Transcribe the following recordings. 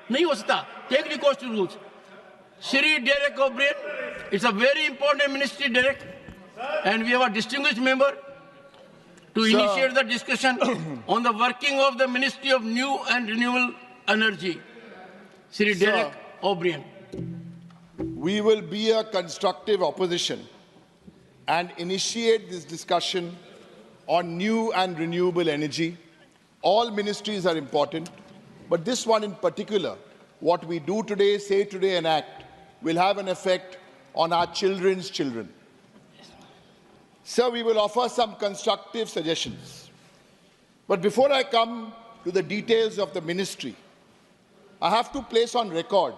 नहीं हो सकता. Take recourse to rules. Shri Derek O'Brien, it's a very important ministry, Derek, and we have a distinguished member to initiate the discussion on the working of the Ministry of New and Renewable Energy. Shri Derek O'Brien. We will be a constructive opposition and initiate this discussion on new and renewable energy. All ministries are important, but this one in particular, what we do today, say today and act, will have an effect on our children's children. Sir, we will offer some constructive suggestions. But before I come to the details of the ministry, I have to place on record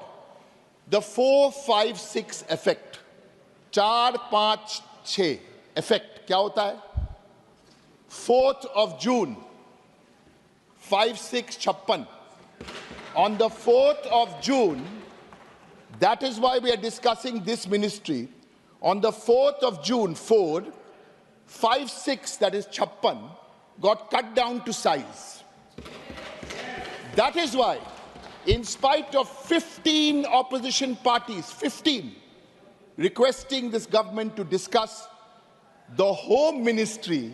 the 4-5-6 effect. 4-5-6 effect. क्या होता है? 4th of June, 5-6-56. On the 4th of June, that is why we are discussing this ministry. On the 4th of June, 5-6, that is 56, got cut down to size. That is why, in spite of 15 opposition parties, 15, requesting this government to discuss the Home Ministry,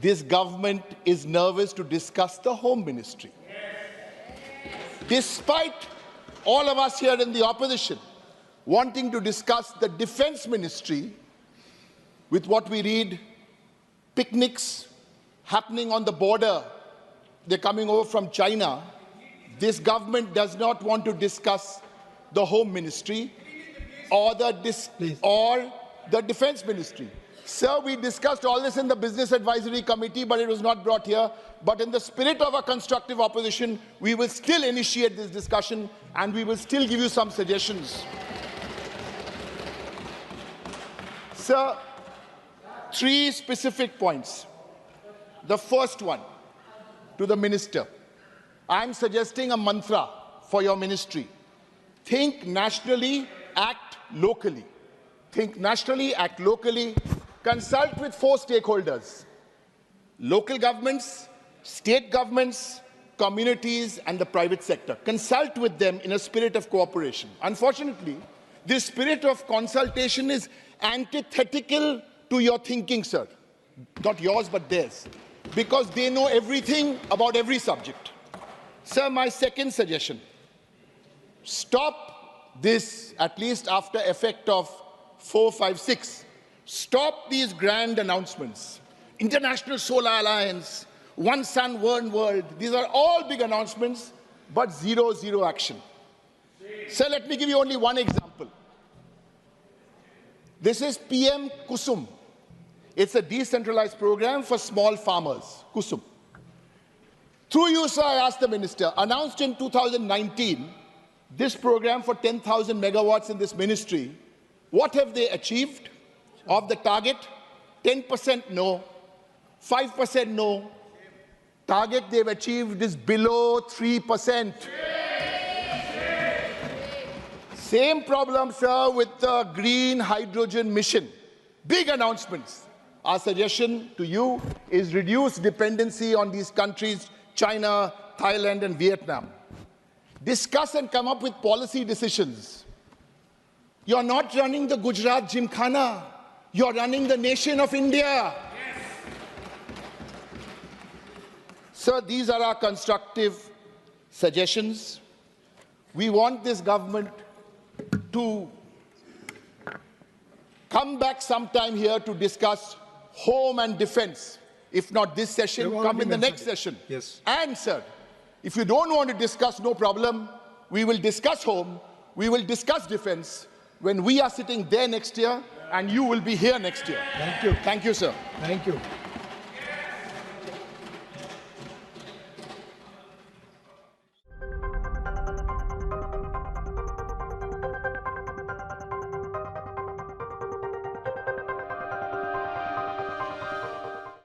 this government is nervous to discuss the Home Ministry. Despite all of us here in the opposition wanting to discuss the Defense Ministry, with what we read, picnics happening on the border, they're coming over from China, this government does not want to discuss the Home Ministry or the Defense Ministry. Sir, we discussed all this in the Business Advisory Committee, but it was not brought here. But in the spirit of a constructive opposition, we will still initiate this discussion and we will still give you some suggestions. Sir, 3 specific points. The first one, to the minister. I'm suggesting a mantra for your ministry. Think nationally, act locally. Think nationally, act locally. Consult with 4 stakeholders: local governments, state governments, communities, and the private sector. Consult with them in a spirit of cooperation. Unfortunately, this spirit of consultation is antithetical to your thinking, sir. Not yours, but theirs. Because they know everything about every subject. Sir, my second suggestion: stop this, at least after effect of 4-5-6. Stop these grand announcements. International Solar Alliance, One Sun, One World. These are all big announcements, but zero action. Sir, let me give you only one example. This is PM Kusum. It's a decentralized program for small farmers, Kusum. Through you, sir, I asked the minister, announced in 2019, this program for 10,000 megawatts in this ministry, what have they achieved? Of the target, 10% no, 5% no. Target they've achieved is below 3%. Same problem, sir, with the green hydrogen mission. Big announcements. Our suggestion to you is reduce dependency on these countries, China, Thailand, and Vietnam. Discuss and come up with policy decisions. You're not running the Gujarat Gymkhana. You're running the nation of India. Yes. Sir, these are our constructive suggestions. We want this government to come back sometime here to discuss home and defense. If not this session, come in the next session. Yes. And, sir, if you don't want to discuss, no problem. We will discuss home. We will discuss defense when we are sitting there next year and you will be here next year. Thank you. Thank you, sir. Thank you.